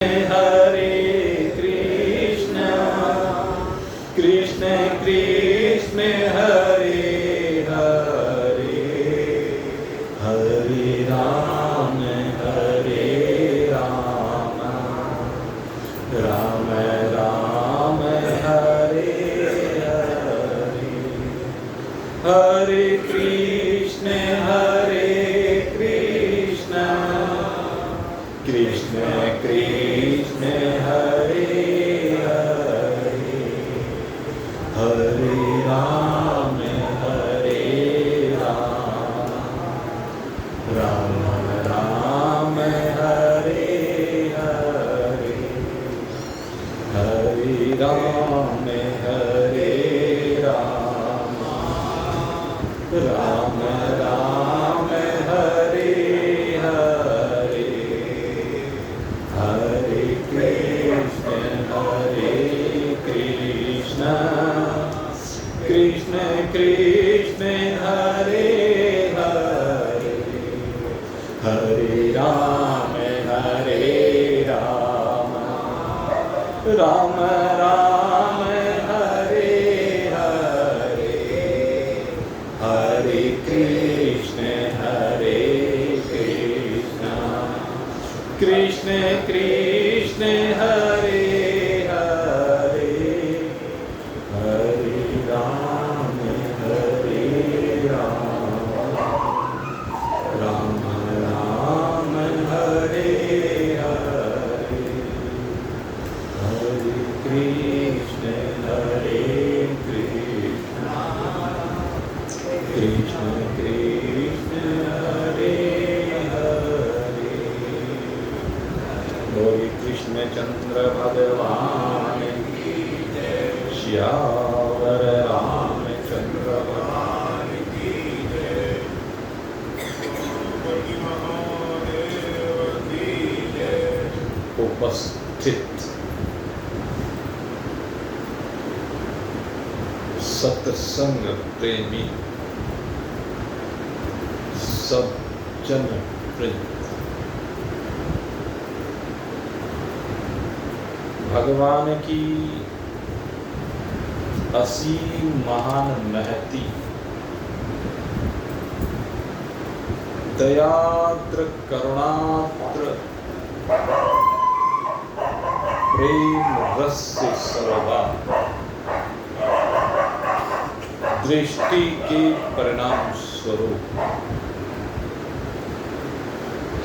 Hare Krishna, Krishna Krishna Hare Hare, Hare Rama, Hare Rama, Rama Rama, Hare Hare, Hare Krishna, Hare Krishna, Krishna Krishna Hare Hare, Hare Rama, Hare Rama, Rama Rama, Hare Hare, Hare Rama, Hare Rama, Rama Rama, Hare Hare, Hare Krishna, Hare Krishna, Krishna Krishna Hare Hare, Hare Rama, Hare Rama, Rama Rama, Hare Hare, Hare Krishna, Hare Krishna, Krishna Krishna Hare Hare, Hare Rama, Hare Rama, Rama Rama, Hare Hare, Hare Krishna, Hare Krishna, Krishna Krishna Hare Hare, बोले कृष्ण चंद्र भगवान की जय, श्यावर रामचंद्र भगवान की जय, उपस्थित सत्संग प्रेमी सब जन वृंद, भगवान की असीम महान महती दयाद्र करुणाद्र प्रेम रस से सर्वा दृष्टि के परिणाम स्वरूप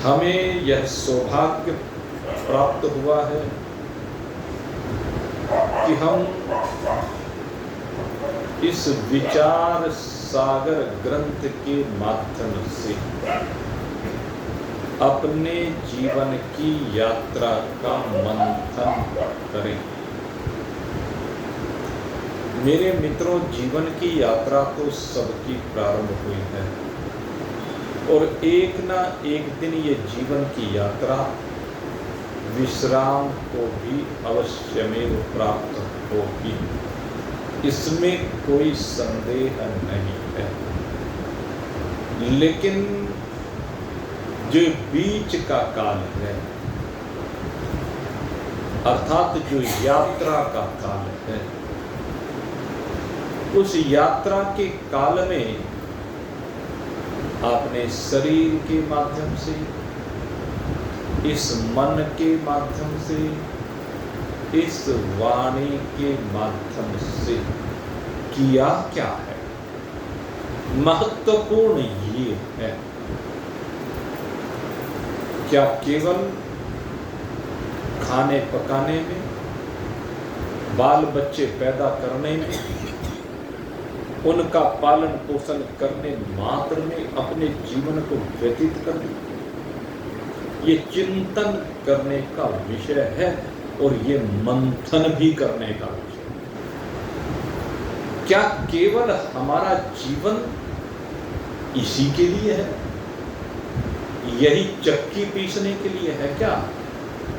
हमें यह सौभाग्य प्राप्त हुआ है कि हम इस विचार सागर ग्रंथ के माध्यम से अपने जीवन की यात्रा का मंथन करें। मेरे मित्रों, जीवन की यात्रा तो सबकी प्रारंभ हुई है और एक ना एक दिन ये जीवन की यात्रा विश्राम को भी अवश्यमेव प्राप्त होगी, इसमें कोई संदेह नहीं है। लेकिन जो बीच का काल है, अर्थात जो यात्रा का काल है, उस यात्रा के काल में आपने शरीर के माध्यम से, इस मन के माध्यम से, इस वाणी के माध्यम से किया क्या है? महत्वपूर्ण ये है, क्या केवल खाने पकाने में, बाल बच्चे पैदा करने में, उनका पालन पोषण करने मात्र में अपने जीवन को व्यतीत कर दिया? ये चिंतन करने का विषय है और ये मंथन भी करने का विषय। क्या केवल हमारा जीवन इसी के लिए है? यही चक्की पीसने के लिए है क्या?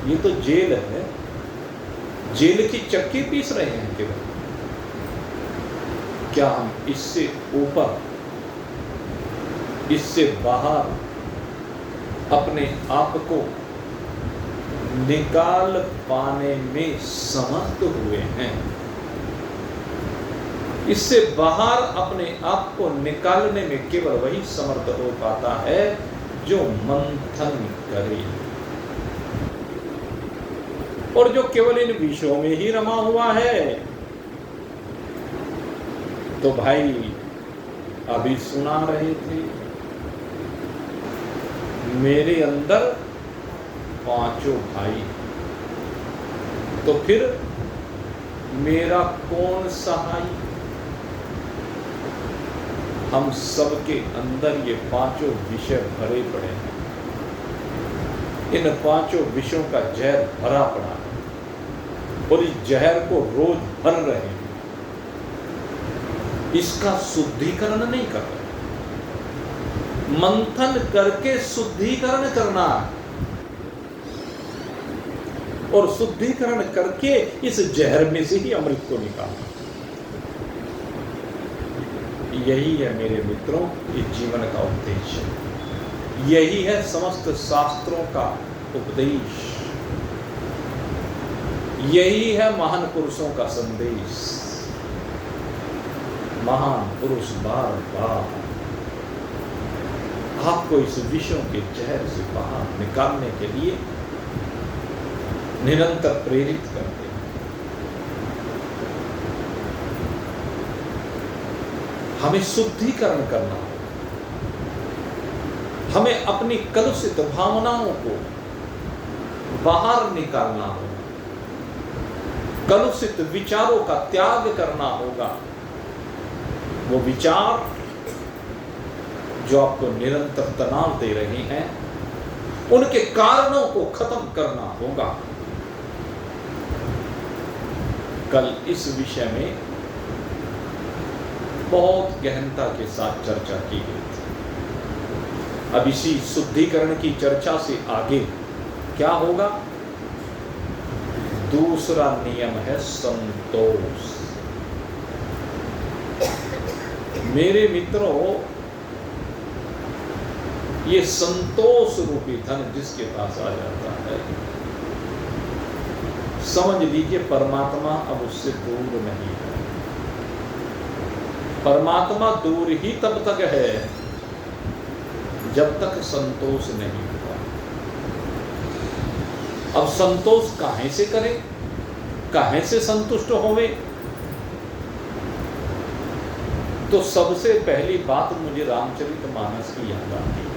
ये तो जेल है, जेल की चक्की पीस रहे हैं केवल। क्या हम इससे ऊपर, इससे बाहर अपने आप को निकाल पाने में समर्थ हुए हैं। इससे बाहर अपने आप को निकालने में केवल वही समर्थ हो पाता है जो मंथन करे, और जो केवल इन विषयों में ही रमा हुआ है। तो भाई अभी सुना रहे थे, मेरे अंदर पांचों भाई, तो फिर मेरा कौन सहाय? हम सबके अंदर ये पांचों विषय भरे पड़े हैं। इन पांचों विषयों का जहर भरा पड़ा है और इस जहर को रोज भर रहे हैं। इसका शुद्धिकरण नहीं कर रहे, मंथन करके शुद्धिकरण करना, और शुद्धिकरण करके इस जहर में से ही अमृत को निकालना। यही है मेरे मित्रों इस जीवन का उद्देश्य, यही है समस्त शास्त्रों का उपदेश, यही है महान पुरुषों का संदेश। महान पुरुष बार बार आपको इस विषयों के जहर से बाहर निकालने के लिए निरंतर प्रेरित करते हैं। हमें शुद्धिकरण करना होगा, हमें अपनी कलुषित भावनाओं को बाहर निकालना होगा, कलुषित विचारों का त्याग करना होगा। वो विचार जो आपको निरंतर तनाव दे रहे हैं, उनके कारणों को खत्म करना होगा। कल इस विषय में बहुत गहनता के साथ चर्चा की गई थी। अब इसी शुद्धिकरण की चर्चा से आगे क्या होगा? दूसरा नियम है संतोष। मेरे मित्रों, ये संतोष रूपी धन जिसके पास आ जाता है, समझ लीजिए परमात्मा अब उससे दूर नहीं है। परमात्मा दूर ही तब तक है जब तक संतोष नहीं हुआ। अब संतोष काहे से करें, काहे से संतुष्ट होवे? तो सबसे पहली बात मुझे रामचरितमानस की याद आती है,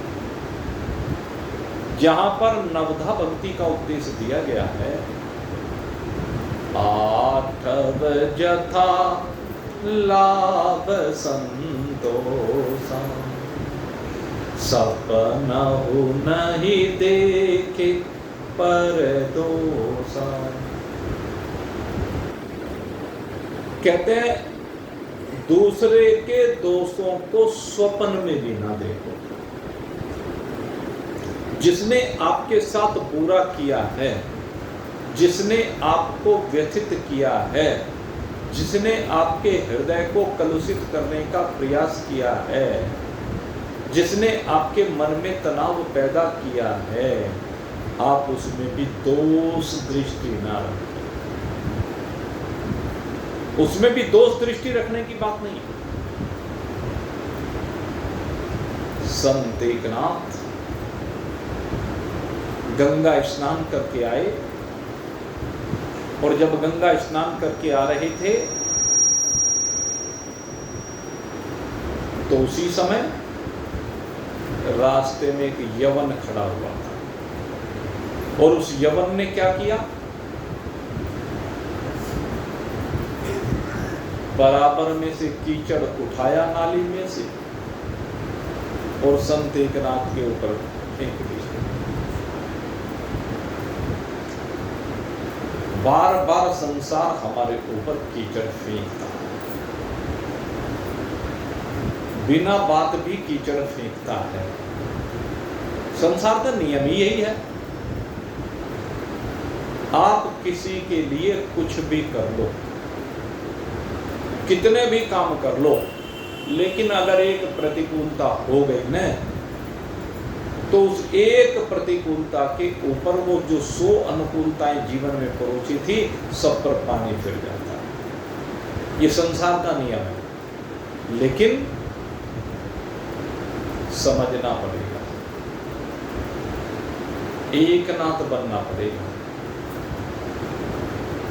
जहां पर नवधा भक्ति का उपदेश दिया गया है। आठव जथा लाभ संतोषा, सपनहु नहीं देखे पर दोषा। कहते हैं दूसरे के दोषों को स्वप्न में भी ना देखो। जिसने आपके साथ बुरा किया है, जिसने आपको व्यथित किया है, जिसने आपके हृदय को कलुषित करने का प्रयास किया है, जिसने आपके मन में तनाव पैदा किया है, आप उसमें भी दोष दृष्टि ना रखें। उसमें भी दोष दृष्टि रखने की बात नहीं। संत एकनाथ गंगा स्नान करके आए, और जब गंगा स्नान करके आ रहे थे तो उसी समय रास्ते में एक यवन खड़ा हुआ था, और उस यवन ने क्या किया? बराबर में से कीचड़ उठाया नाली में से और संत एकनाथ के ऊपर फेंक दिया। बार बार संसार हमारे ऊपर कीचड़ फेंकता है, बिना बात भी कीचड़ फेंकता है। संसार का नियम ही यही है। आप किसी के लिए कुछ भी कर लो, कितने भी काम कर लो, लेकिन अगर एक प्रतिकूलता हो गई न, तो उस एक प्रतिकूलता के ऊपर वो जो 100 अनुकूलताएं जीवन में परोसी थी, सब पर पानी फिर जाता है। ये संसार का नियम है, लेकिन समझना पड़ेगा, एकनाथ बनना पड़ेगा।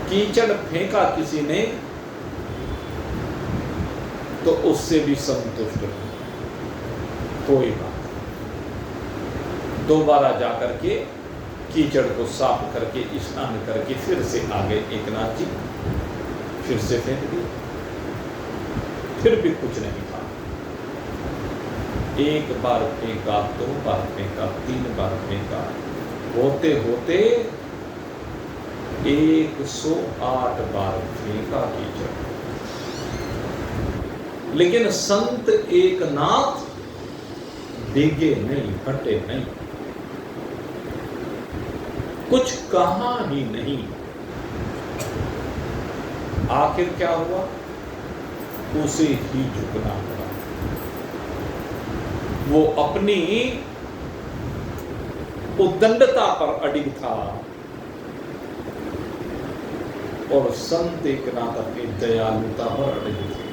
कीचड़ फेंका किसी ने तो उससे भी संतुष्ट हो, कोई बात, दोबारा जाकर के कीचड़ को साफ करके स्नान करके फिर से आ गए एकनाथ जी, फिर से फेंक दिए, फिर भी कुछ नहीं था। एक बार फेंका, 2 बार फेंका, 3 बार फेंका, होते होते 108 बार फेंका कीचड़। लेकिन संत एकनाथ डिगे नहीं, फटे नहीं, कुछ कहा ही नहीं। आखिर क्या हुआ? उसे ही झुकना पड़ा। वो अपनी उद्दंडता पर अडिग था और संत एकनाथ अपनी दयालुता पर अडिग थे।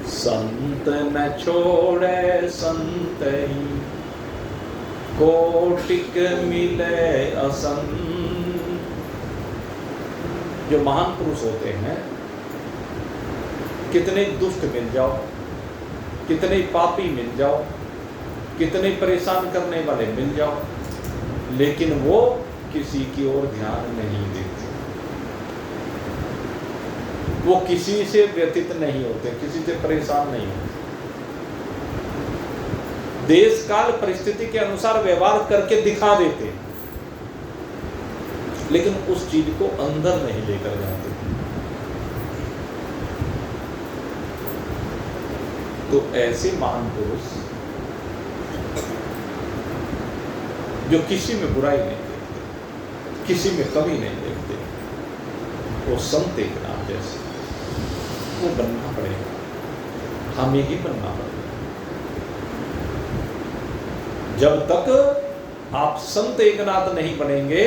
संत न छोड़े संत ही, कोटिक मिले असंत। जो महान पुरुष होते हैं, कितने दुष्ट मिल जाओ, कितने पापी मिल जाओ, कितने परेशान करने वाले मिल जाओ, लेकिन वो किसी की ओर ध्यान नहीं देते। वो किसी से व्यतीत नहीं होते, किसी से परेशान नहीं होते। देश काल परिस्थिति के अनुसार व्यवहार करके दिखा देते, लेकिन उस चीज को अंदर नहीं लेकर जाते। तो ऐसे महान पुरुष जो किसी में बुराई नहीं देखते, किसी में कमी नहीं देखते, वो संत एकनाथ जैसे वो बनना पड़ेगा, हमें ही बनना पड़ेगा। जब तक आप संत एकनाथ नहीं बनेंगे,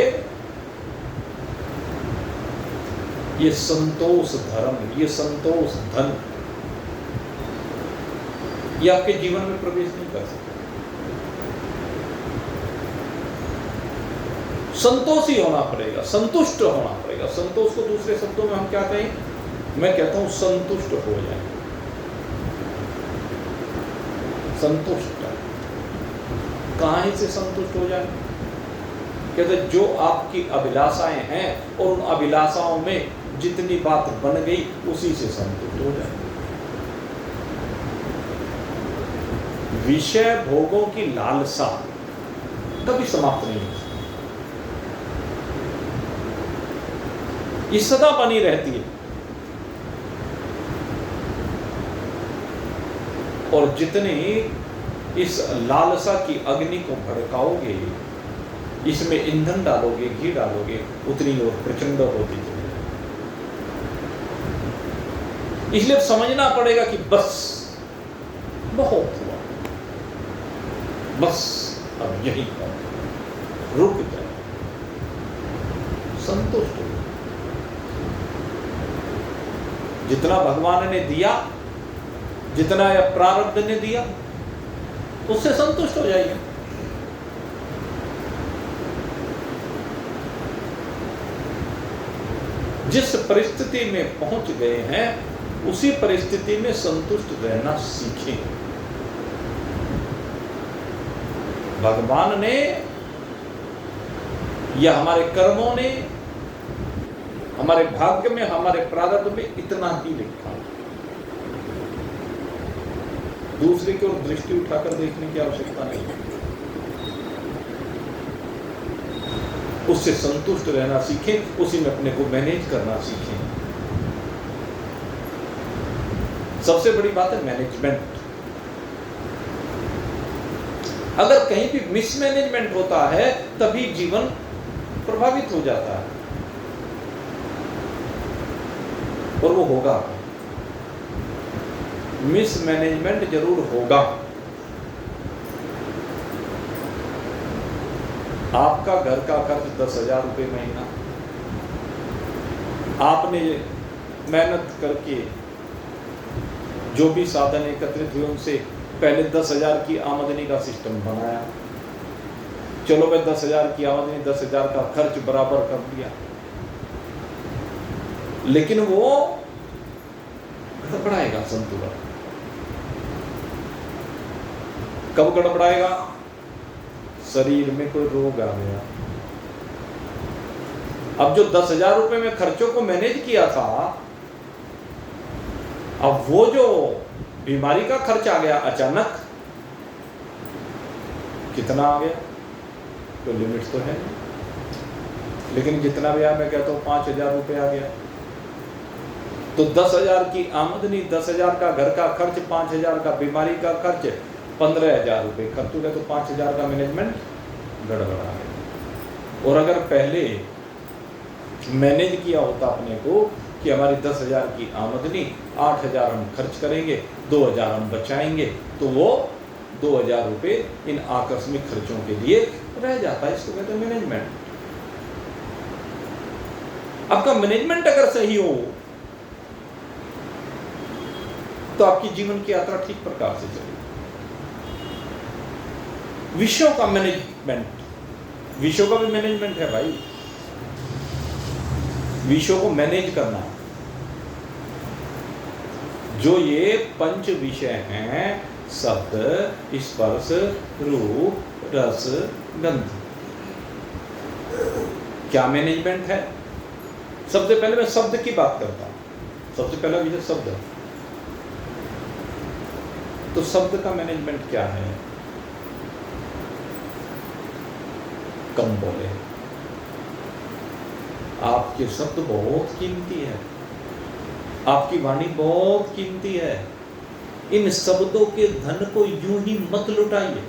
ये संतोष धर्म, ये संतोष धन, ये आपके जीवन में प्रवेश नहीं कर सकते। संतोषी होना पड़ेगा, संतुष्ट होना पड़ेगा। संतोष को दूसरे शब्दों में हम क्या कहें? मैं कहता हूं संतुष्ट हो जाए। संतुष्ट काहे से संतुष्ट हो जाए? कहते जो आपकी अभिलाषाएं हैं और उन अभिलाषाओं में जितनी बात बन गई उसी से संतुष्ट हो जाए। विषय भोगों की लालसा कभी समाप्त नहीं होती, ये सदा बनी रहती है। और जितने इस लालसा की अग्नि को भड़काओगे, इसमें ईंधन डालोगे, घी डालोगे, उतनी और प्रचंड होती चली। इसलिए समझना पड़ेगा कि बस बहुत हुआ, बस अब यही पर रुक जाए, संतुष्ट हो। जितना भगवान ने दिया, जितना यह प्रारब्ध ने दिया, उससे संतुष्ट हो जाइए। जिस परिस्थिति में पहुंच गए हैं, उसी परिस्थिति में संतुष्ट रहना सीखें। भगवान ने या हमारे कर्मों ने, हमारे भाग्य में, हमारे प्रारब्ध में इतना ही लिखा। दूसरे की ओर दृष्टि उठाकर देखने की आवश्यकता नहीं है। उससे संतुष्ट रहना सीखें, उसी में अपने को मैनेज करना सीखें। सबसे बड़ी बात है मैनेजमेंट। अगर कहीं भी मिसमैनेजमेंट होता है, तभी जीवन प्रभावित हो जाता है, और वो होगा। मिसमैनेजमेंट जरूर होगा, आपका घर का खर्च 10,000 रुपये महीना, आपने मेहनत करके जो भी साधन एकत्रित हुए उनसे पहले 10,000 की आमदनी का सिस्टम बनाया। चलो भाई 10,000 की आमदनी 10,000 का खर्च बराबर कर दिया, लेकिन वो गड़बड़ाएगा संतुलन। कब गड़बड़ाएगा? शरीर में कोई रोग आ गया। अब जो 10,000 रुपए में खर्चों को मैनेज किया था, अब वो जो बीमारी का खर्च आ गया अचानक, कितना आ गया? तो लिमिट तो है नहीं, लेकिन जितना भी आया, मैं कहता हूँ 5,000 रुपये आ गया। तो 10,000 की आमदनी, 10,000 का घर का खर्च, 5,000 का बीमारी का खर्च, 15,000 रुपये खर्च हो गया, तो 5,000 का मैनेजमेंट गड़बड़ा है। और अगर पहले मैनेज किया होता अपने को कि हमारी 10,000 की आमदनी, 8,000 हम खर्च करेंगे, 2,000 हम बचाएंगे, तो वो 2,000 रुपये इन आकस्मिक खर्चों के लिए रह जाता है। इसको कहते हैं मैनेजमेंट। आपका मैनेजमेंट अगर सही हो तो आपकी जीवन की यात्रा ठीक प्रकार से चलेगी। विषयों का मैनेजमेंट, विषयों का भी मैनेजमेंट है भाई। विषयों को मैनेज करना, जो ये 5 विषय हैं, शब्द, स्पर्श, रूप, रस, गंध, क्या मैनेजमेंट है? सबसे पहले मैं शब्द की बात करता हूं। सबसे पहला विषय शब्द। तो शब्द का मैनेजमेंट क्या है? कम बोले। आपके शब्द बहुत कीमती है, आपकी वाणी बहुत कीमती है। इन शब्दों के धन को यूं ही मत लुटाइए।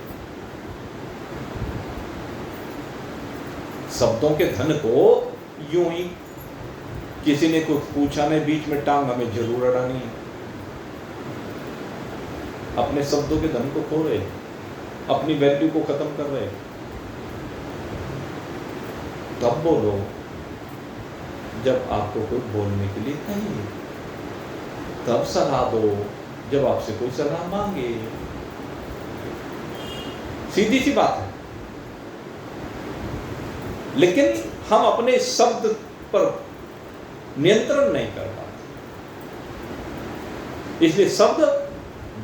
शब्दों के धन को यूं ही, किसी ने कुछ पूछा नहीं, बीच में टांग हमें जरूर अड़ानी है। अपने शब्दों के धन को खो रहे, अपनी वैल्यू को खत्म कर रहे। तब बोलो जब आपको कोई बोलने के लिए कहे, तब सलाह दो जब आपसे कोई सलाह मांगे। सीधी सी बात है। लेकिन हम अपने शब्द पर नियंत्रण नहीं कर पाते, इसलिए शब्द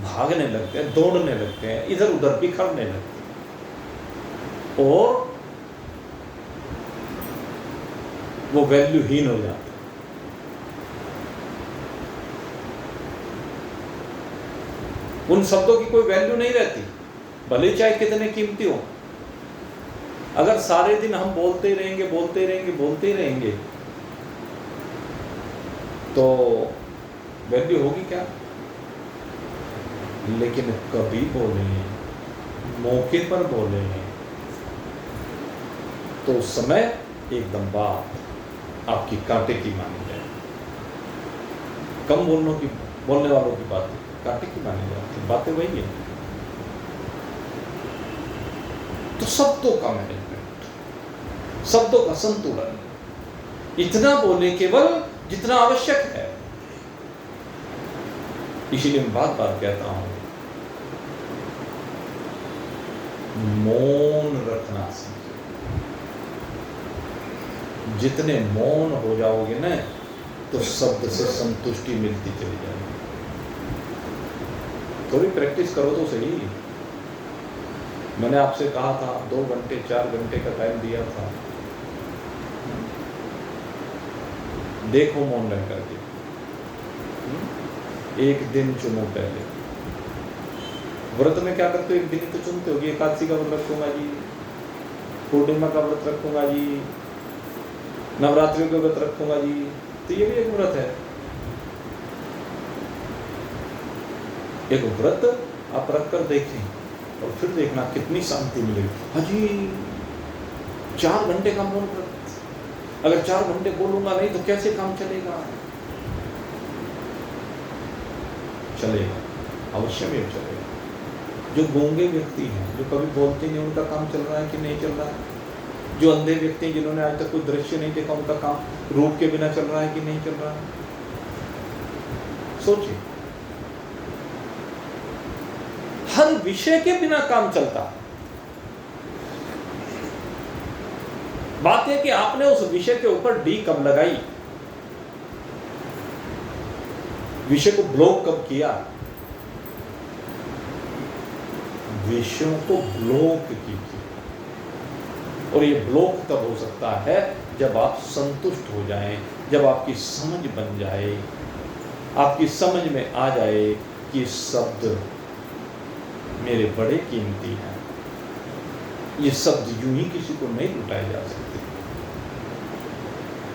भागने लगते हैं, दौड़ने लगते हैं, इधर उधर बिखरने लगते हैं और वो वैल्यूहीन हो जाते हैं। उन शब्दों की कोई वैल्यू नहीं रहती, भले चाहे कितने कीमती हो। अगर सारे दिन हम बोलते रहेंगे बोलते रहेंगे बोलते रहेंगे तो वैल्यू होगी क्या? लेकिन कभी बोले, मौके पर बोले, तो उस समय एकदम बात आपकी कांटे की मानी जाए। कम बोलने वालों की बात कांटे की मानी जाती, बातें वही है। तो शब्दों का मैनेजमेंट, शब्दों का संतुलन, इतना बोले केवल जितना आवश्यक है। इसीलिए मैं बार बार कहता हूं, मौन रखना सीखिए। जितने मौन हो जाओगे ना, तो शब्द से संतुष्टि मिलती चली जाएगी। थोड़ी प्रैक्टिस करो तो सही। मैंने आपसे कहा था 2 घंटे 4 घंटे का टाइम दिया था, देखो मौन रह करके। एक दिन चुनो पहले। व्रत में क्या करते हो? एक दिन ही तो चुनते हो कि एकादशी का व्रत रखूंगा जी, पूर्णिमा का व्रत रखूंगा जी, नवरात्रि का व्रत रखूंगा जी। तो ये भी एक व्रत है। एक व्रत आप रख कर देखें और फिर देखना कितनी शांति मिलेगी। हाजी 4 घंटे का मौन व्रत, अगर 4 घंटे बोलूंगा नहीं तो कैसे काम चलेगा? चलेगा, अवश्य में चलेगा। जो गूंगे व्यक्ति हैं, जो कभी बोलते नहीं, उनका काम चल रहा है कि नहीं चल रहा है? जो अंधे व्यक्ति जिन्होंने आज तक कोई दृश्य नहीं देखा, उनका काम रूप के बिना चल रहा है कि नहीं चल रहा है? सोचिए, हर विषय के बिना काम चलता है। बात है कि आपने उस विषय के ऊपर डी कब लगाई, विषय को ब्लॉक कब किया। विषयों को ब्लॉक कीजिए, और ये ब्लॉक तब हो सकता है जब आप संतुष्ट हो जाएं, जब आपकी समझ बन जाए, आपकी समझ में आ जाए कि शब्द मेरे बड़े कीमती हैं, ये शब्द यूं ही किसी को नहीं लुटाए जा सकते।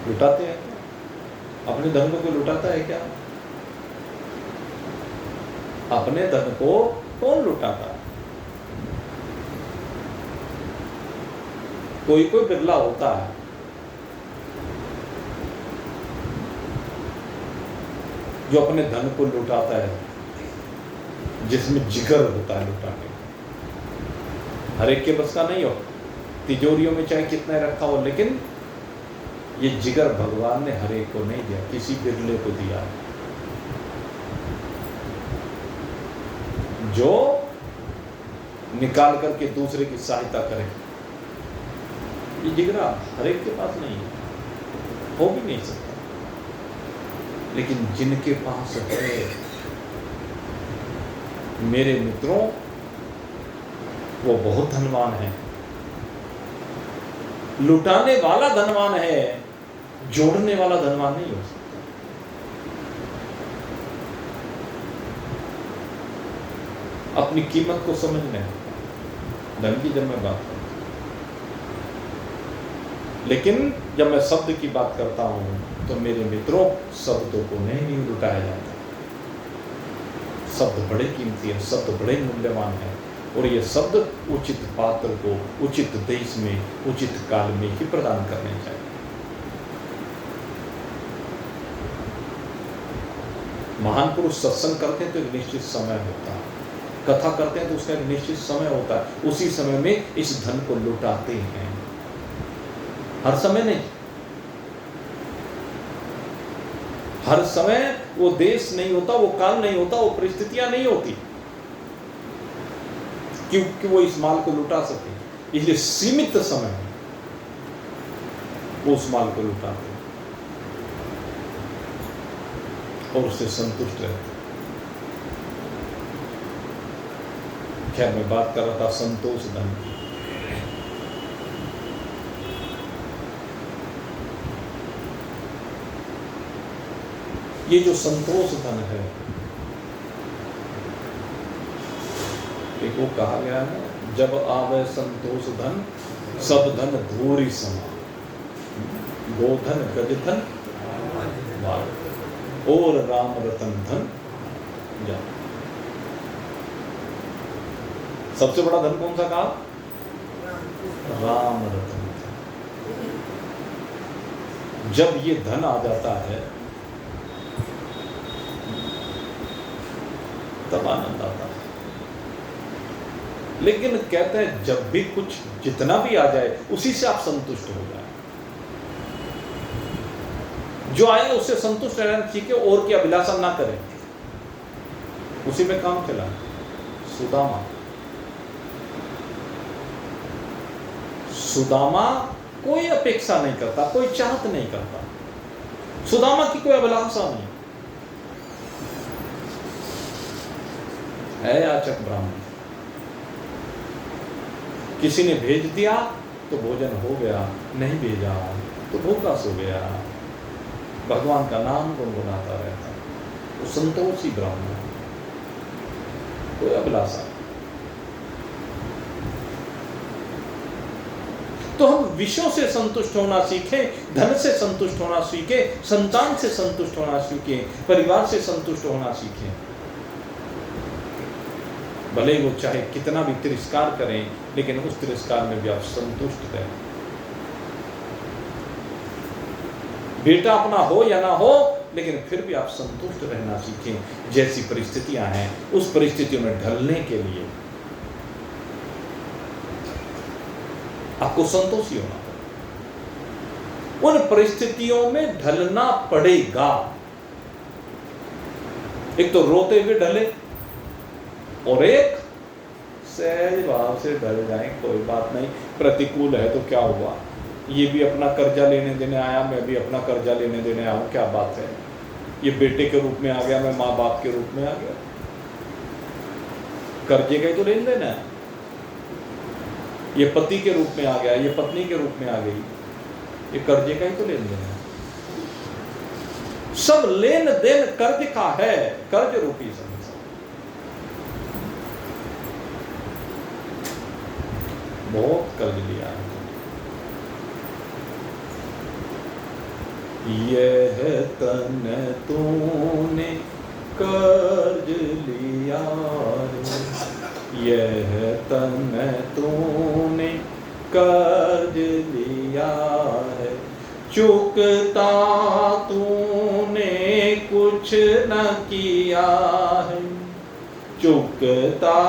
लुटाते हैं क्या? अपने धन को कोई लुटाता है क्या? अपने धन को कौन लुटाता है? कोई कोई बिरला होता है जो अपने धन को लुटाता है, जिसमें जिगर होता है लुटाने का। हर एक के बस का नहीं हो, तिजोरियों में चाहे कितना रखा हो, लेकिन ये जिगर भगवान ने हर एक को नहीं दिया, किसी बिरले को दिया, जो निकाल करके दूसरे की सहायता करे। ये जिगरा हर एक के पास नहीं है, हो भी नहीं सकता। लेकिन जिनके पास है, मेरे मित्रों, वो बहुत धनवान है। लुटाने वाला धनवान है, जोड़ने वाला धनवान नहीं हो सकता। अपनी कीमत को समझने, धन की जब मैं बात करता हूं, लेकिन जब मैं शब्द की बात करता हूं तो मेरे मित्रों, शब्दों को नहीं लुटाया जाता। शब्द बड़े कीमती है, शब्द बड़े मूल्यवान है, और ये शब्द उचित पात्र को उचित देश में उचित काल में ही प्रदान करने चाहिए। महान पुरुष सत्संग करते हैं तो एक निश्चित समय होता है, कथा करते हैं तो उसका एक निश्चित समय होता है, उसी समय में इस धन को लुटाते हैं। हर समय नहीं, हर समय वो देश नहीं होता, वो काल नहीं होता, वो परिस्थितियां नहीं होती क्योंकि वो इस माल को लुटा सके। इसलिए सीमित समय में वो उस माल को लुटाते और उससे संतुष्ट रहते। खैर, मैं बात कर रहा था संतोष धन की। ये जो संतोष धन है, एक वो कहा गया है, जब आवे संतोष धन सब धन धूरी समा, गोधन गजधन और राम रतन धन जा। सबसे बड़ा धन कौन सा कहा? राम रतन धन। जब ये धन आ जाता है तब आनंद आता है। लेकिन कहते हैं जब भी कुछ जितना भी आ जाए उसी से आप संतुष्ट हो जाए। जो आए उससे संतुष्ट रहना सीखे, और की अभिलाषा ना करें, उसी में काम चला। सुदामा कोई अपेक्षा नहीं करता, कोई चाहत नहीं करता, सुदामा की कोई अभिलाषा नहीं है। याचक ब्राह्मण, किसी ने भेज दिया तो भोजन हो गया, नहीं भेजा तो भूखा सो गया, भगवान का नाम गुनगुनाता रहता। वो संतोषी ब्राह्मण, कोई अभिलाषा। तो हम विषयों से संतुष्ट होना सीखें, धन से संतुष्ट होना सीखें, संतान से संतुष्ट होना सीखें, परिवार से संतुष्ट होना सीखें। भले वो चाहे कितना भी तिरस्कार करें, लेकिन उस तिरस्कार में भी आप संतुष्ट रहें। बेटा अपना हो या ना हो, लेकिन फिर भी आप संतुष्ट रहना सीखें। जैसी परिस्थितियां हैं उस परिस्थितियों में ढलने के लिए आपको संतोषी होना पड़ेगा। उन परिस्थितियों में ढलना पड़ेगा। एक तो रोते हुए ढले और एक सहज भाव से ढल जाए, कोई बात नहीं, प्रतिकूल है तो क्या हुआ, ये भी अपना कर्जा लेने देने आया, मैं भी अपना कर्जा लेने देने आया हूं, क्या बात है, ये बेटे के रूप में आ गया, मैं माँ बाप के रूप में आ गया, कर्जे का ही तो लेन देन है। ये पति के रूप में आ गया, ये पत्नी के रूप में आ गई, ये कर्जे का ही तो लेन देन है। सब लेन देन कर्ज का है, कर्ज रूपी संसार। बहुत कर्ज लिया है। यह तन तूने कर्ज लिया है, यह तन तूने कर्ज लिया है, चुकता तूने कुछ न किया है, चुकता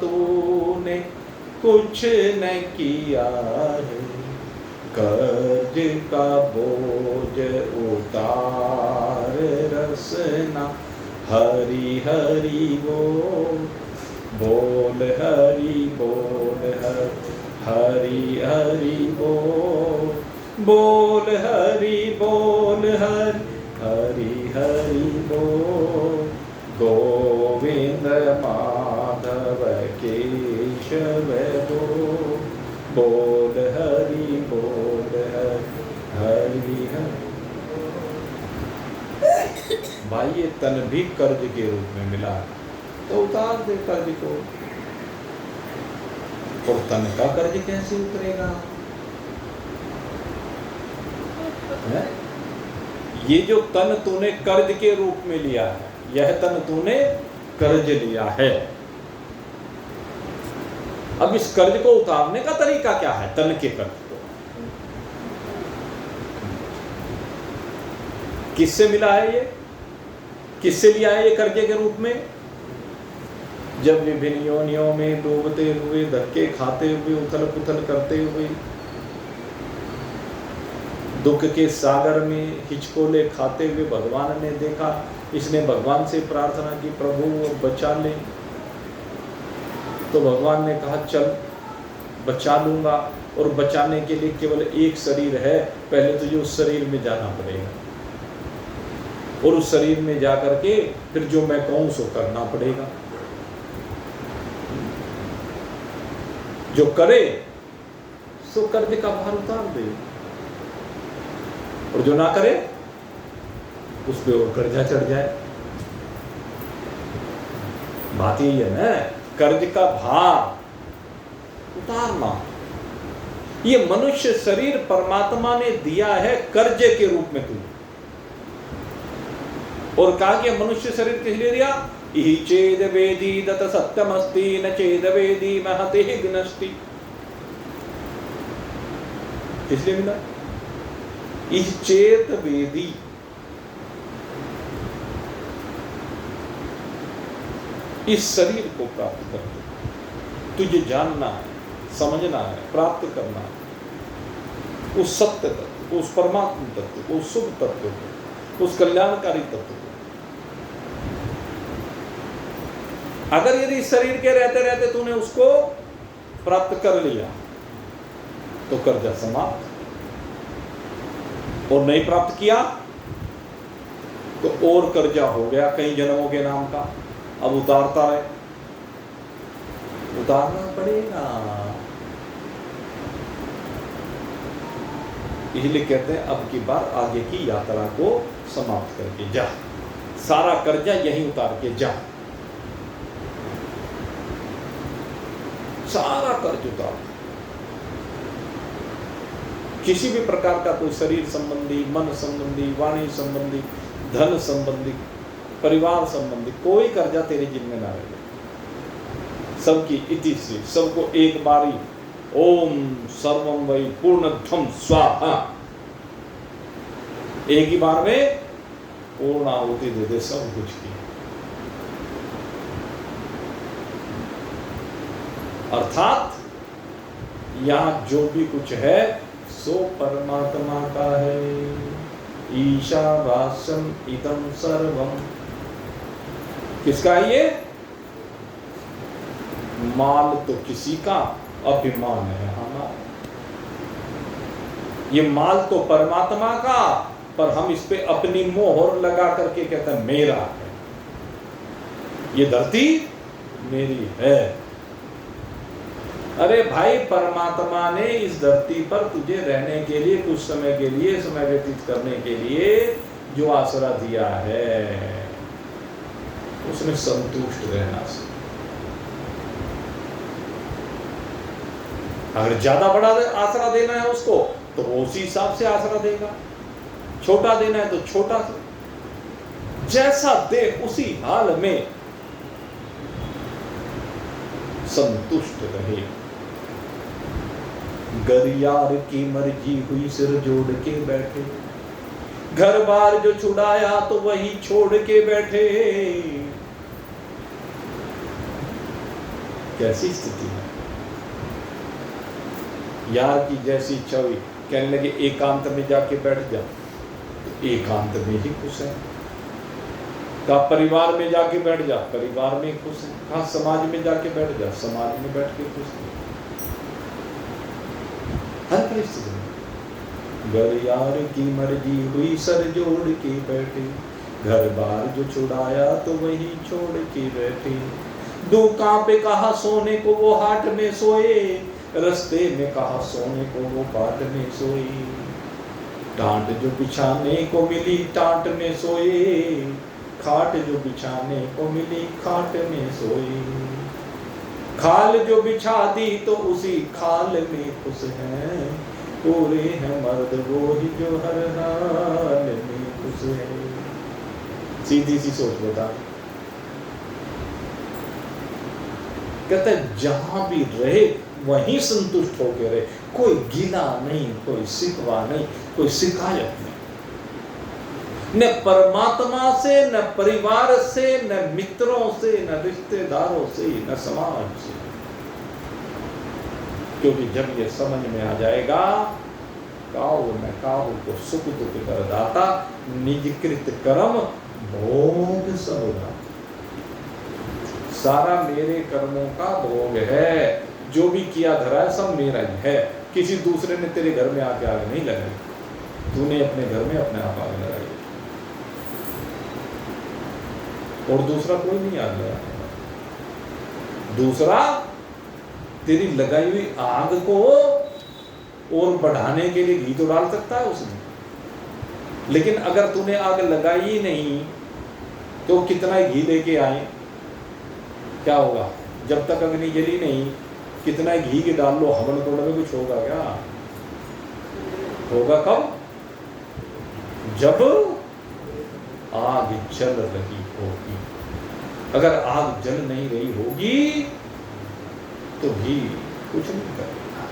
तूने कुछ न किया है, कर्ज का बोझ उतार रसना, हरि हरि बोल हरि बोल हरि हरि बोल हरि बोल हरि हरि बोल, गोविंद माधव केशव बोल हरि बोल हरि हरि। भाई ये तन भी कर्ज के रूप में मिला तो उतार दे कर्ज को, और तन का कर्ज कैसे उतरेगा? है? ये जो तन तूने कर्ज के रूप में लिया है, यह तन तूने कर्ज लिया है। अब इस कर्ज को उतारने का तरीका क्या है? तन के कर्ज को किससे मिला है? ये किससे लिया है? ये कर्जे के रूप में जब विभिन्न योनियों में डूबते हुए, धक्के खाते हुए, उथल पुथल करते हुए, दुख के सागर में हिचकोले खाते हुए भगवान ने देखा, इसने भगवान से प्रार्थना की प्रभु बचा ले, तो भगवान ने कहा चल बचा लूंगा, और बचाने के लिए केवल एक शरीर है, पहले तुझे उस शरीर में जाना पड़ेगा, और उस शरीर में जाकर के फिर जो मैं कहूं सो करना पड़ेगा, जो करे सो कर्ज का भार उतार दे, और जो ना करे उस पे और कर्जा चढ़ जाए। बात यही है ना, कर्ज का भार उतारना। ये मनुष्य शरीर परमात्मा ने दिया है कर्ज के रूप में तुझे, और कहा कि मनुष्य शरीर किस लिए दिया? इहि चेद वेदी दत सत्यमस्ति न चेद वेदी महते विनष्टि। किस लिए मिला? इह चेत वेदी, इस शरीर को प्राप्त करके तुझे जानना है, समझना है, प्राप्त करना है उस सत्य तत्व, उस परमात्मा तत्व, उस शुभ तत्व को, उस कल्याणकारी तत्व को। अगर यदि शरीर के रहते रहते तूने उसको प्राप्त कर लिया तो कर्जा समाप्त, और नहीं प्राप्त किया तो और कर्जा हो गया कई जन्मों के नाम का। अब उतारता है, उतारना पड़ेगा। इसलिए कहते हैं अब की बार आगे की यात्रा को समाप्त करके जा, सारा कर्जा यहीं उतार के जा, सारा कर्ज उतार। किसी भी प्रकार का कोई शरीर संबंधी, मन संबंधी, वाणी संबंधी, धन संबंधी, परिवार संबंधी कोई कर्जा तेरे जिम्मे ना रहे। सबकी इति से सबको एक बारी ओम सर्वम वै पूर्णध्वं स्वाहा, एक ही बार में पूर्ण आहुति दे दे सब कुछ की। अर्थात यहां जो भी कुछ है सो परमात्मा का है, ईशावास्यम इदं सर्वम। किसका है ये? माल तो किसी का, अभिमान है हमारा। ये माल तो परमात्मा का, पर हम इस पे अपनी मोहर लगा करके कहते हैं मेरा है, ये धरती मेरी है। अरे भाई, परमात्मा ने इस धरती पर तुझे रहने के लिए, कुछ समय के लिए, समय व्यतीत करने के लिए जो आसरा दिया है, उसमें संतुष्ट रहना चाहिए। अगर ज्यादा बड़ा आसरा देना है उसको, तो वो उसी हिसाब से आसरा देगा। छोटा देना है तो छोटा से, जैसा दे उसी हाल में संतुष्ट रहे। घर यार की मर्जी हुई, सिर जोड़ के बैठे। घर बार जो छुड़ाया तो वही छोड़ के बैठे। कैसी स्थिति है? यार की जैसी इच्छा हुई, कहने लगे एकांत में जाके बैठ जा, तो एकांत में ही खुश है। कहा परिवार में जाके बैठ जा, परिवार में खुश है। कहा समाज में जाके बैठ जा, समाज में बैठ के खुश है। हर परिस्थिति में घर यार की मर्जी हुई, सर जोड़ के बैठे। घर बार जो छुड़ाया तो वही छोड़ के बैठे। दो कांपे कहा सोने को वो हाट में सोए, रस्ते में कहा सोने को वो बाट में सोई। टाट जो बिछाने को मिली टाट में सोए, खाट जो बिछाने को मिली खाट में सोई। खाल जो बिछा दी तो उसी खाल में खुश हैं। पूरे हैं मर्द वो ही जो हर हाल में खुश है। सीधी सी सोच बता। कहते जहां भी रहे वहीं संतुष्ट होकर रहे। कोई गिला नहीं, कोई शिकवा नहीं, कोई शिकायत नहीं। न परमात्मा से, न परिवार से, न मित्रों से, न रिश्तेदारों से, न समाज से। क्योंकि जब ये समझ में आ जाएगा, काहू न काहू को सुख दुख कर दाता, निजकृत कर्म भोग सबदा। सारा मेरे कर्मों का भोग है। जो भी किया धरा है सब मेरा ही है। किसी दूसरे ने तेरे घर में आके आग नहीं लगाई, तूने अपने घर में अपने आप आग लगाई, और दूसरा कोई नहीं आग लगाएगा। दूसरा तेरी लगाई हुई आग को और बढ़ाने के लिए घी तो डाल सकता है उसमें, लेकिन अगर तूने आग लगाई ही नहीं तो कितना घी लेके आए, क्या होगा? जब तक अग्नि जली नहीं, कितना घी के डाल लो, हवन कुंड में कुछ होगा क्या? होगा कब? जब आग जल रही होगी। अगर आग जल नहीं रही होगी तो घी कुछ नहीं करेगा।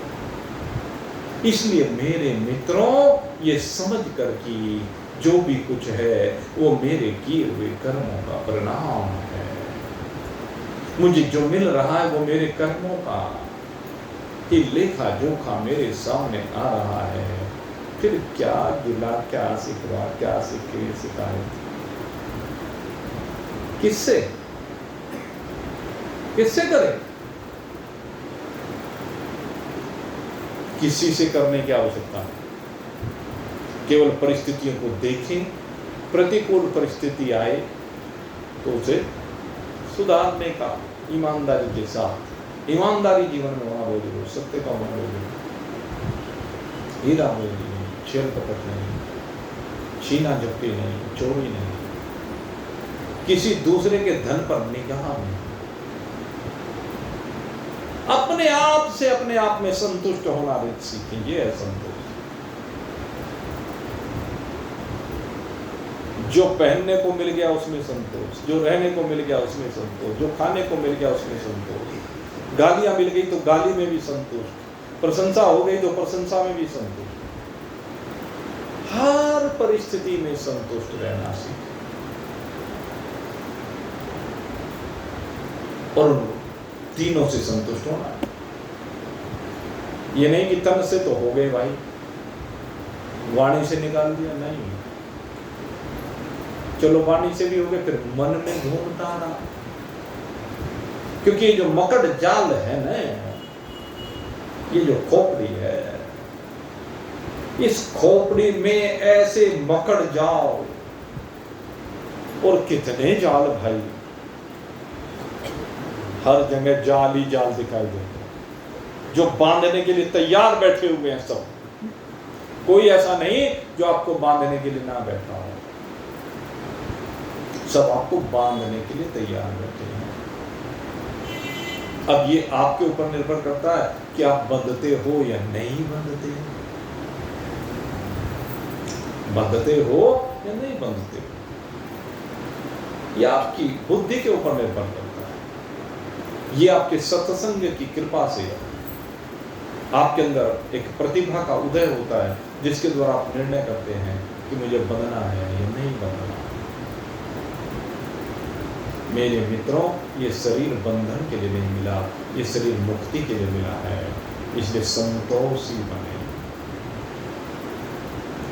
इसलिए मेरे मित्रों, ये समझ कर कि जो भी कुछ है वो मेरे किए हुए कर्मों का परिणाम है। मुझे जो मिल रहा है वो मेरे कर्मों का ही लेखा जोखा मेरे सामने आ रहा है। फिर क्या गिला, क्या शिकवा, क्या शिकायत? किससे किससे करें? किसी से करने की आवश्यकता नहीं। केवल परिस्थितियों को देखें, प्रतिकूल परिस्थिति आए तो उसे सुधारने का ईमानदारी के साथ, ईमानदारी जीवन में होना बहुत जरूरी, सत्य का होना बहुत जरूरी। हीरा मोती नहीं, छेड़ कपट नहीं, छीना झपटी नहीं, चोरी नहीं, किसी दूसरे के धन पर निगाह नहीं। अपने आप में संतुष्ट होना सीखें। ये है संतोष। जो पहनने को मिल गया उसमें संतोष, जो रहने को मिल गया उसमें संतोष, जो खाने को मिल गया उसमें संतोष। गालियां मिल गई तो गाली में भी संतोष, प्रशंसा हो गई तो प्रशंसा में भी संतोष। हर परिस्थिति में संतुष्ट रहना सीखें। और तीनों से संतुष्ट होना है। ये नहीं कि तन से तो हो गए भाई, वाणी से निकाल दिया, नहीं। चलो वाणी से भी हो गए, फिर मन में ढूंढता रहा, क्योंकि ये जो मकड़ जाल है ना, ये जो खोपड़ी है, इस खोपड़ी में ऐसे मकड़ जाल, और कितने जाल भाई, हर जगह जाल ही जाल दिखाई देते हैं, जो बांधने के लिए तैयार बैठे हुए हैं सब। कोई ऐसा नहीं जो आपको बांधने के लिए ना बैठा हो, सब आपको बांधने के लिए तैयार बैठे हैं। अब ये आपके ऊपर निर्भर करता है कि आप बंधते हो या नहीं बंधते हो, बंधते हो या नहीं बंधते हो, ये आपकी बुद्धि के ऊपर निर्भर करता है। ये आपके सत्संग की कृपा से आपके अंदर एक प्रतिभा का उदय होता है, जिसके द्वारा आप निर्णय करते हैं कि मुझे बंधना है या नहीं बंधना। मेरे मित्रों, ये शरीर बंधन के लिए नहीं मिला, ये शरीर मुक्ति के लिए मिला है, इसलिए संतोषी बने,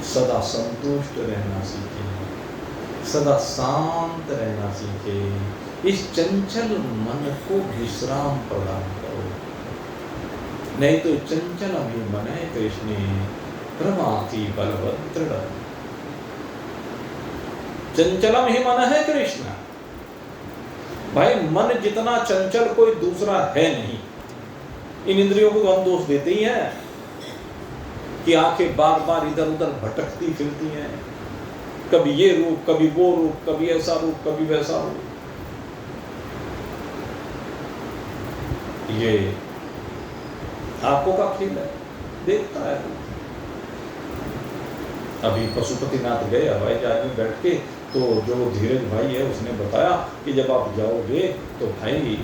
सदा संतुष्ट रहना सीखे, सदा शांत रहना सीखे, इस चंचल मन को विश्राम प्रदान करो। नहीं तो चंचल भी मन है कृष्ण प्रमाथि बलवत् दृढ़, चंचलम ही मन है कृष्ण। भाई मन जितना चंचल कोई दूसरा है नहीं। इन इंद्रियों को तो हम दोष देते ही हैं कि आंखें बार बार इधर उधर भटकती फिरती हैं, कभी ये रूप, कभी वो रूप, कभी ऐसा रूप, कभी वैसा रूप। ये आंखों का खेल है, देखता है। अभी पशुपतिनाथ गए हवाई जहाज में बैठ के, तो जो धीरज भाई है उसने बताया कि जब आप जाओगे तो भाई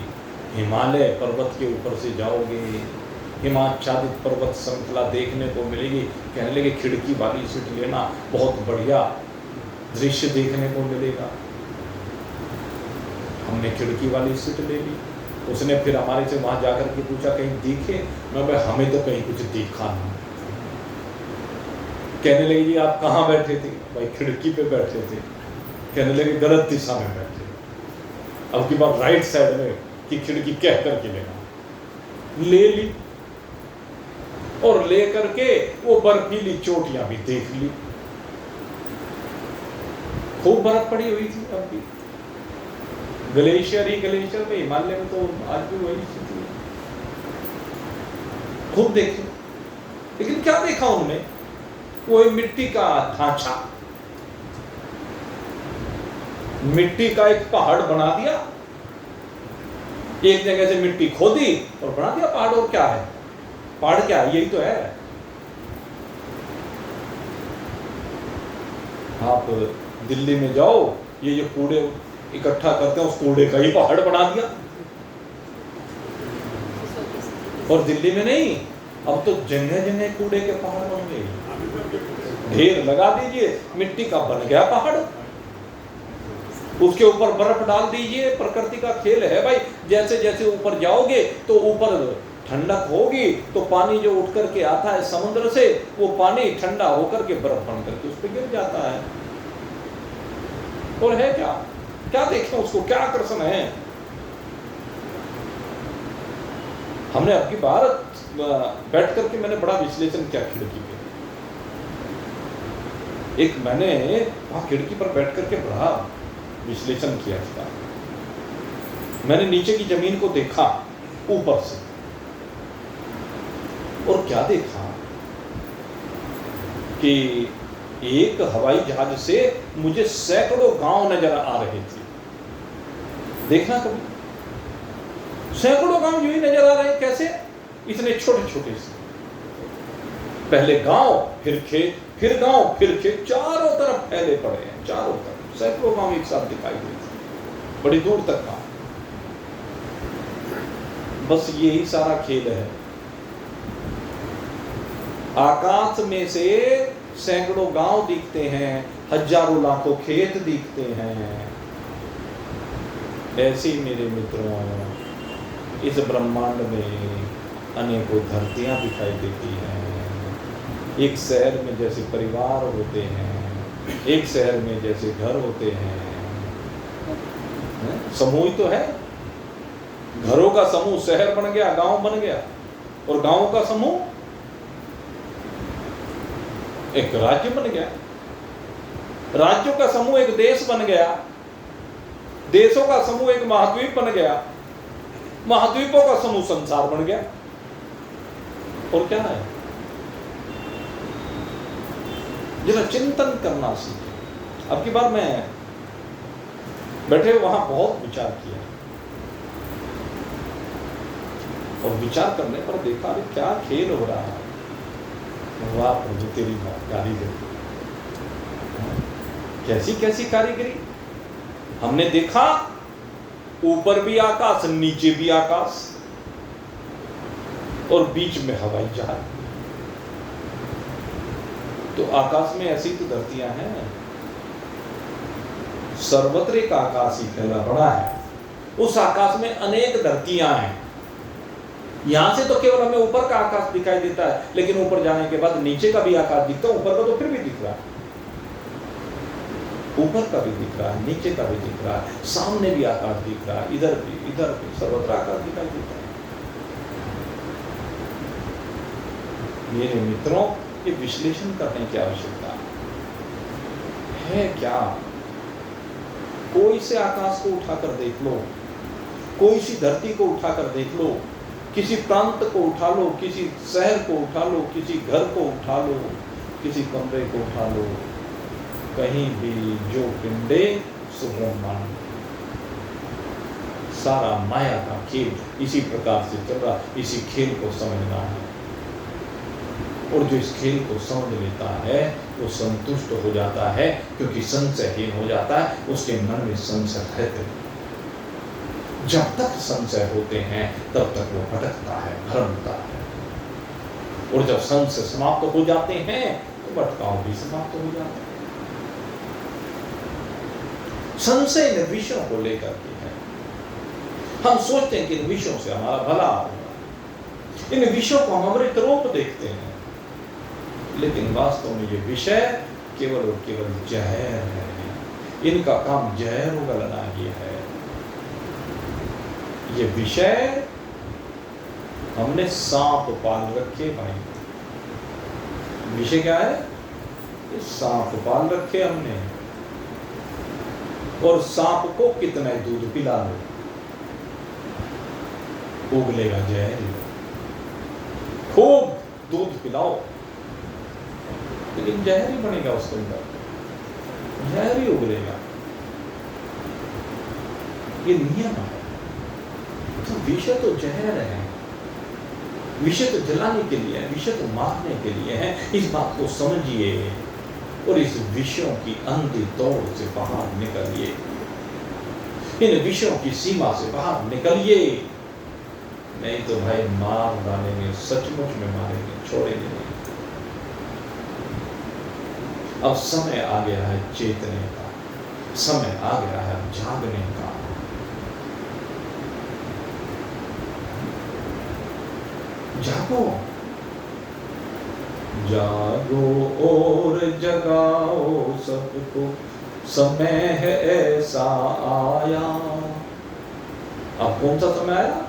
हिमालय पर्वत के ऊपर से जाओगे, हिमाच्छादित पर्वत श्रृंखला देखने को मिलेगी। कहने लगे खिड़की वाली सीट लेना, बहुत बढ़िया दृश्य देखने को मिलेगा। हमने खिड़की वाली सीट ले ली। उसने फिर हमारे से वहां जाकर के पूछा कहीं दिखे? मैं भाई हमें तो कहीं कुछ दिखा नहीं। कहने लगे जी आप कहाँ बैठे थे? भाई खिड़की पे बैठे थे। कहने लगे गलत दिशा में बैठे, अब की बार राइट साइड में की खिड़की कह करके लेना। ले ली और ले करके वो बर्फीली चोटियां भी देख ली। खूब बर्फ पड़ी हुई थी। अब भी ग्लेशियर ही ग्लेशियर में, हिमालय में तो आज भी वही स्थिति है। खूब देखे, लेकिन क्या देखा उन्होंने? वो मिट्टी का ढांचा, मिट्टी का एक पहाड़ बना दिया। एक जगह से मिट्टी खोदी और बना दिया पहाड़। और क्या है पहाड़? क्या है? यही तो है। आप दिल्ली में जाओ, ये जो कूड़े इकट्ठा करते हैं उस कूड़े का ही पहाड़ बना दिया। और दिल्ली में नहीं, अब तो जगह जगह कूड़े के पहाड़ बन गए। ढेर लगा दीजिए, मिट्टी का बन गया पहाड़। उसके ऊपर बर्फ डाल दीजिए। प्रकृति का खेल है भाई। जैसे जैसे ऊपर जाओगे तो ऊपर ठंडक होगी, तो पानी जो उठ करके आता है समुद्र से, वो पानी ठंडा होकर के बर्फ बन करके उस पर गिर जाता है। और है क्या? क्या देखें उसको? क्या आकर्षण है? हमने अब की बार बैठ करके मैंने बड़ा विश्लेषण किया खिड़की पे। एक मैंने वहां खिड़की पर बैठ करके बड़ा विश्लेषण किया था। मैंने नीचे की जमीन को देखा ऊपर से, और क्या देखा कि एक हवाई जहाज से मुझे सैकड़ों गांव नजर आ रहे थे। देखना कभी सैकड़ों गांव यूं ही नजर आ रहे हैं। कैसे? इतने छोटे छोटे से। पहले गांव, फिर खेत, फिर गांव, फिर खेत, चारों तरफ फैले पड़े हैं। चारों तरफ सैकड़ों गांव एक साथ दिखाई देते, बड़ी दूर तक गांव। बस यही सारा खेल है। आकाश में से सैकड़ों गांव दिखते हैं, हजारों लाखों खेत दिखते हैं। ऐसे ही मेरे मित्रों, इस ब्रह्मांड में अनेकों धरतियां दिखाई देती हैं। एक शहर में जैसे परिवार होते हैं, एक शहर में जैसे घर होते हैं, समूह ही तो है, घरों का समूह शहर बन गया, गांव बन गया, और गांव का समूह एक राज्य बन गया, राज्यों का समूह एक देश बन गया, देशों का समूह एक महाद्वीप बन गया, महाद्वीपों का समूह संसार बन गया। और क्या है, जरा चिंतन करना सीखें। अब की बार मैं बैठे वहां बहुत विचार किया, और विचार करने पर देखा अरे क्या खेल हो रहा है, वाह प्रभु तेरी कारीगरी, कैसी कैसी कारीगरी। हमने देखा ऊपर भी आकाश, नीचे भी आकाश, और बीच में हवाई जहाज। तो आकाश में ऐसी तो धरतियां हैं, सर्वत्र एक आकाश ही फैला पड़ा है, उस आकाश में अनेक धरतियां हैं। यहां से तो केवल हमें ऊपर का आकाश दिखाई देता है, लेकिन ऊपर जाने के बाद नीचे का भी आकाश दिखता है, ऊपर का तो फिर भी दिख रहा है, ऊपर का भी दिख रहा है, नीचे का भी दिख रहा है, सामने भी आकाश दिख रहा है, इधर भी सर्वत्र आकाश दिखाई देता है। मेरे मित्रों, ये विश्लेषण करने की आवश्यकता है क्या? कोई से आकाश को उठाकर देख लो, कोई सी धरती को उठाकर देख लो, किसी प्रांत को उठा लो, किसी शहर को उठा लो, किसी घर को उठा लो, किसी कमरे को उठा लो, कहीं भी जो पिंडे सो ब्रह्मांड। सारा माया का खेल इसी प्रकार से चल रहा, इसी खेल को समझना है। और जो इस खेल को समझ लेता है वो संतुष्ट हो जाता है, क्योंकि संशयहीन हो जाता है, उसके मन में संशय रहते हैं। जब तक संशय होते हैं तब तक वो भटकता है, भ्रमता है, और जब संशय समाप्त हो जाते हैं तो भटकाव भी समाप्त हो जाता है। संशय इन विषयों को लेकर के है। हम सोचते हैं कि इन विषयों से हमारा भला होगा, इन विषयों को हम अमृत रूप देखते हैं, लेकिन वास्तव में ये विषय केवल और केवल जहर है। इनका काम जहर उगलना ही है। ये विषय हमने सांप पाल रखे भाई। विषय क्या है? ये सांप पाल रखे हमने, और सांप को कितना दूध पिला लो उगलेगा जहर। खूब दूध पिलाओ लेकिन जहर ही बनेगा उसके अंदर, जहर ही उगलेगा। ये नियम है। तो विषय तो जहर है, विषय तो जलाने के लिए है, विषय तो मारने के लिए है। इस बात को समझिए और इस विषयों की अंधी दौड़ से बाहर निकलिए, इन विषयों की सीमा से बाहर निकलिए, नहीं तो भाई मार डालेंगे, सचमुच में मारेंगे, छोड़ेंगे नहीं। अब समय आ गया है चेतने का, समय आ गया है जागने का। जागो, जागो और जगाओ सबको, समय है ऐसा आया। अब कौन सा समय आया?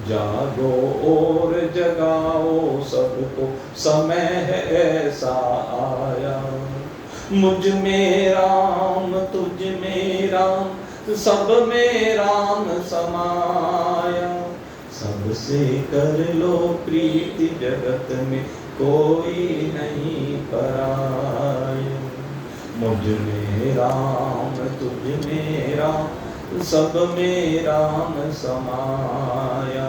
जागो और जगाओ सबको, समय है ऐसा आया। मुझ में राम, तुझ में राम, सब में राम समाया। सबसे कर लो प्रीति, जगत में कोई नहीं पराया। मुझ में राम, तुझ में राम, सब में राम समाया।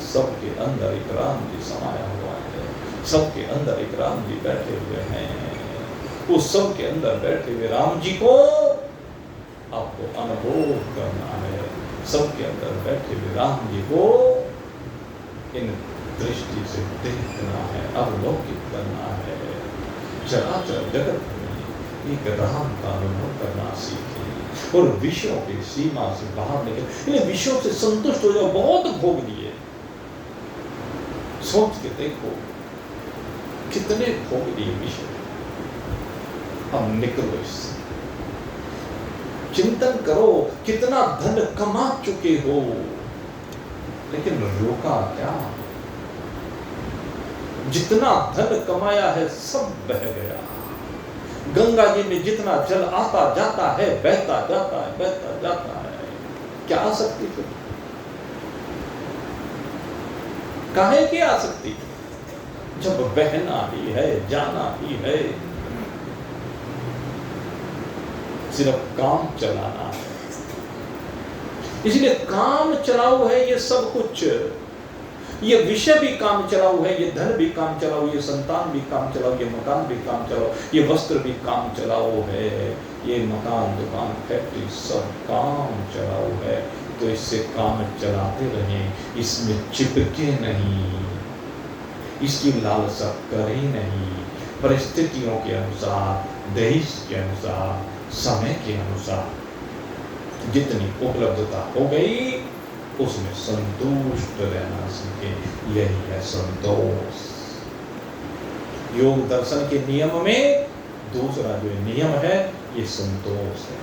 सबके अंदर एक राम जी समाया हुआ है, सबके अंदर एक राम जी बैठे हुए हैं। उस सब के अंदर बैठे हुए राम जी को आपको अनुभव करना है। सबके अंदर बैठे हुए राम जी को इन दृष्टि से देखना है, अवलोकित करना है। चराचर जगत में एक राम का अनुभव करना सीखे और विषयों की सीमा से बाहर निकले। इन विषयों से संतुष्ट हो जाओ। बहुत भोग लिए, सोच के देखो कितने भोग लिए विषय। अब निकलो इससे। चिंतन करो कितना धन कमा चुके हो, लेकिन रोका क्या? जितना धन कमाया है सब बह गया। गंगा जी में जितना जल आता जाता है, बहता जाता है, बहता जाता है, क्या आसक्ति फिर? काहे की आसक्ति? जब बहना ही है, जाना ही है, सिर्फ काम चलाना है। इसलिए काम चलाऊ है ये सब कुछ। ये विषय भी काम चलाऊ है, ये धन भी काम चलाऊ, ये संतान भी काम चलाऊ, ये मकान भी काम चलाऊ, ये वस्त्र भी काम चलाऊ है, ये मकान, दुकान, फैक्ट्री सब काम चलाऊ है। तो इससे काम चलाते रहें, इसमें चिपके नहीं, इसकी लालसा करें नहीं। परिस्थितियों के अनुसार, देश के अनुसार, समय के अनुसार जितनी उपलब्धता हो गई उसमें संतुष्ट रहना सीखें। यही है संतोष। योग दर्शन के नियम में दूसरा जो नियम है ये संतोष है।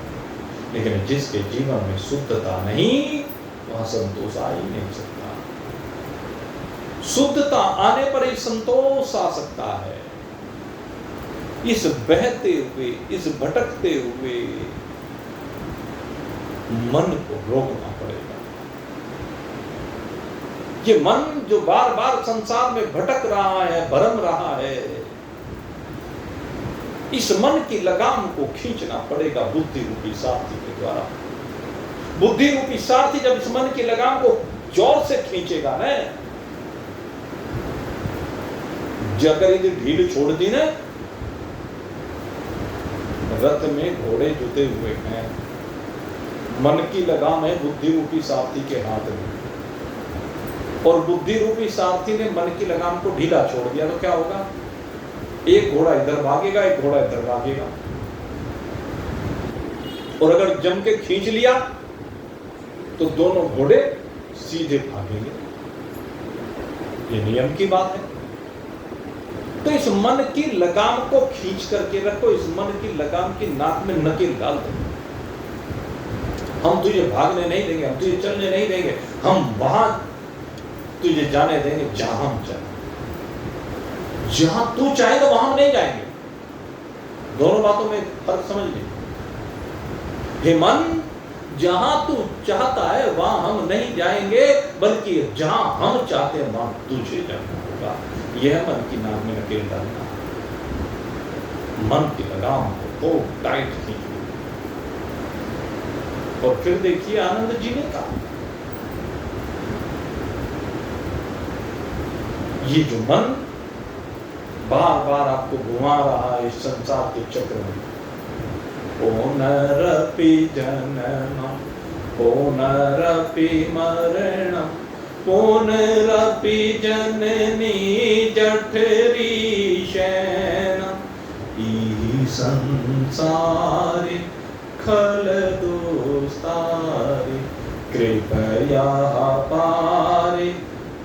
लेकिन जिसके जीवन में शुद्धता नहीं, वहां संतोष आ ही नहीं सकता। शुद्धता आने पर ही संतोष आ सकता है। इस बहते हुए, इस भटकते हुए मन को रोकना पड़ेगा। ये मन जो बार बार संसार में भटक रहा है, भरम रहा है, इस मन की लगाम को खींचना पड़ेगा बुद्धि रूपी सारथी के द्वारा। बुद्धि रूपी सारथी जब इस मन की लगाम को जोर से खींचेगा ना, अगर यदि ढील छोड़ दी ना, रथ में घोड़े जुते हुए हैं, मन की लगाम है बुद्धि रूपी सारथी के हाथ में, और बुद्धि रूपी सारथी ने मन की लगाम को ढीला छोड़ दिया तो क्या होगा? एक घोड़ा इधर भागेगा, एक घोड़ा इधर भागेगा। और अगर जम के खींच लिया तो दोनों घोड़े सीधे भागेंगे। ये नियम की बात है। तो इस मन की लगाम को खींच करके रखो, इस मन की लगाम की नाक में नकेल डाल दो। हम तुझे भागने नहीं देंगे, हम तुझे चलने नहीं देंगे, हम वहां तुझे जाने देंगे जहां हम चाहे। जहां तू चाहे तो वहां हम नहीं जाएंगे। दोनों बातों में फर्क समझ लीजिए। हे मन, जहां तू चाहता है वहां हम नहीं जाएंगे, बल्कि जहां हम चाहते हैं वहां तुझे जाना होगा। यह मन की नाक में नकेल डालना, मन की लगाम को टाइट खींच और फिर देखिए आनंद जीने का। ये जो मन बार बार आपको घुमा रहा है इस संसार के चक्र में, पुनरपि जननम पुनरपि मरणम पुनरपि जननी जठरी शयनम, ई संसारे खल दुस्तारे कृपया पारे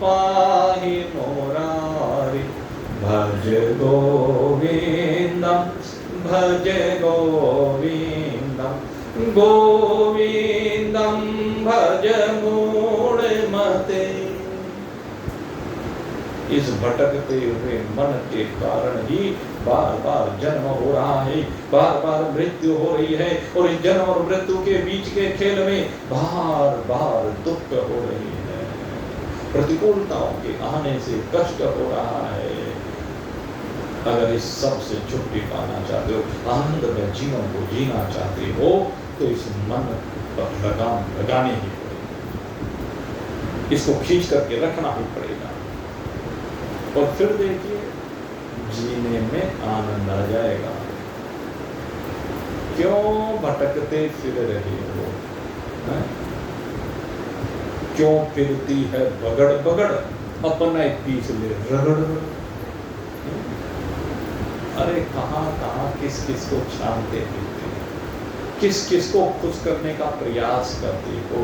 पाहि मुरारे, भज गोविंदम भज गोविंदम गोविंदम भज मूढ़मते। इस भटकते हुए मन के कारण ही बार बार जन्म हो रहा है, बार बार मृत्यु हो रही है, और इस जन्म और मृत्यु के बीच के खेल में बार बार दुख हो रही है, प्रतिकूलताओं के आने से कष्ट हो रहा है। अगर इस सब से छुट्टी पाना चाहते हो, आनंद में जीवन को जीना चाहते हो, तो इस मन पर लगाम लगाने ही पड़ेगा, इसको खींच करके रखना ही पड़ेगा। और फिर देखिए जीने में आनंद आ जाएगा। क्यों भटकते फिर रहे हो? क्यों फिरती है बगड़ बगड़, अपना पीस ले रगड़। अरे कहां कहां किस किस को छानते फिरते, किस किस को खुश करने का प्रयास करते हो?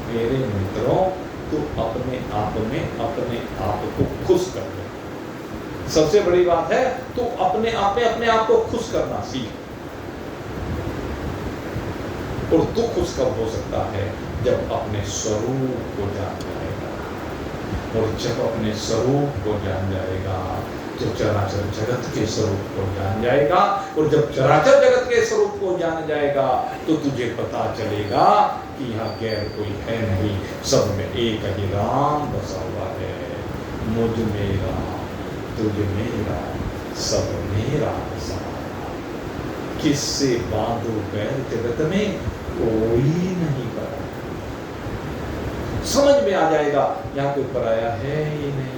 मेरे मित्रों, तो अपने आप में अपने आप को खुश कर ले। सबसे बड़ी बात है तो अपने आप में अपने आप को खुश करना सीख। और दुख उसका हो सकता है जब अपने स्वरूप को जान जाएगा। और जब अपने स्वरूप को जान जाएगा, जब चराचर जगत के स्वरूप को जान जाएगा, और जब चराचर जगत के स्वरूप को जान जाएगा तो तुझे पता चलेगा कि यहाँ गैर कोई है नहीं, सब में एक ही राम बसा हुआ है। मुझ मेरा तुझ मेरा सब मेरा बसा। किससे बांधो बैर जगत में कोई नहीं पड़ा। समझ में आ जाएगा यहाँ कोई पराया है ही नहीं।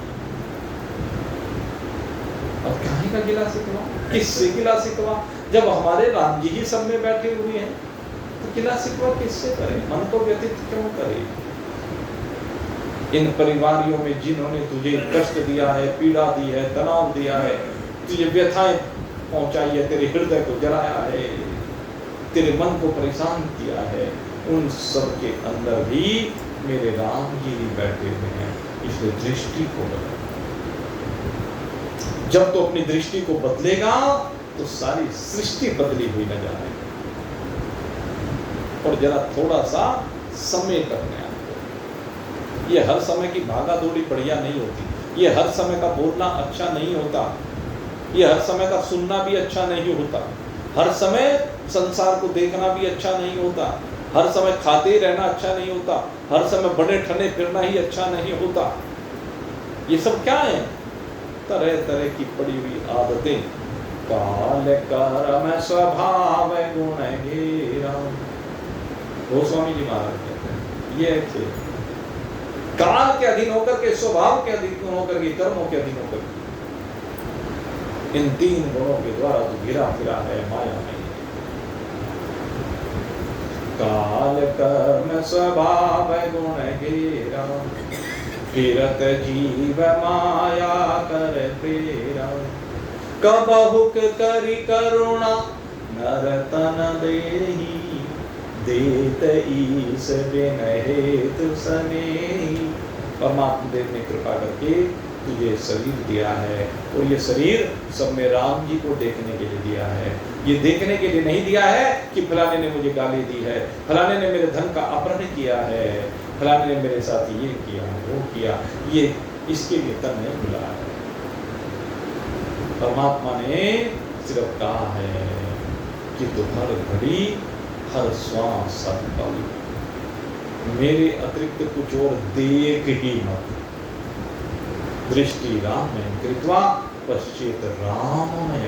अब काहे का गिला सिकवा, किससे गिला सिकवा? जब हमारे राम जी ही सब में बैठे हुए हैं तो गिला सिकवा किससे करें? मन को व्यतीत क्यों करें? इन परिवारियों में जिन्होंने तुझे कष्ट दिया है, पीड़ा दी है, तनाव दिया है, तुझे व्यथाएं पहुंचाई है, तेरे हृदय को जलाया है, तेरे मन को परेशान किया है, उन सब के अंदर भी मेरे राम जी ही बैठे हुए हैं। इसलिए दृष्टि को बदल। जब तो अपनी दृष्टि को बदलेगा तो सारी सृष्टि बदली हुई नजर आएगी। और जरा थोड़ा सा समय करने आपको। ये हर समय की भागा दौड़ी बढ़िया नहीं होती। ये हर समय का बोलना अच्छा नहीं होता। ये हर समय का सुनना भी अच्छा नहीं होता। हर समय संसार को देखना भी अच्छा नहीं होता। हर समय खाते ही रहना अच्छा नहीं होता। हर समय बड़े ठने फिरना ही अच्छा नहीं होता। ये सब क्या है? तरह तरह की पड़ी हुई आदतें। काल कर्म स्वभाव गुण घेरा, गोस्वामी जी महाराज कहते हैं ये थे। काल के अधीन होकर के, स्वभाव के अधीन होकर के, कर्मों के अधीन होकर के, इन तीन गुणों के द्वारा तो घिरा फिरा है माया में। काल कर्म स्वभाव गुण घेरा, फिरत जीव माया कर फेरा। कबहुक करि करुणा नरतन देहि, देत ईस बिन हेतु सनेहि। परमात्मा देव ने कृपा करके तुझे शरीर दिया है, और ये शरीर सब में राम जी को देखने के लिए दिया है। ये देखने के लिए नहीं दिया है कि फलाने ने मुझे गाली दी है, फलाने ने मेरे धन का अपहरण किया है, फलाने ने मेरे साथ ये किया वो किया। ये इसके लिए तन नहीं मिला है। परमात्मा ने सिर्फ कहा है कि तू हर घड़ी हर श्वास सत्पल मेरे अतिरिक्त कुछ और देख ही मत। दृष्टि राममय कृत्वा पश्चेत राममय।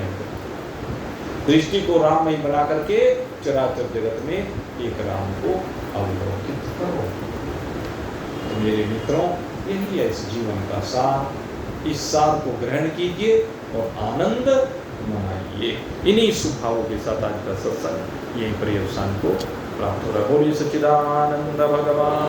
दृष्टि को राममय बना करके चराचर जगत में एक राम को अवलोकित करो। तो मेरे मित्रों, यही है इस जीवन का सार। इस सार को ग्रहण कीजिए और आनंद मनाइए। इन्हीं सुभावों के साथ आज का सत्संग यहीं पर अवसान को प्राप्त हो रहा। बोलिए सच्चिदानंद भगवान।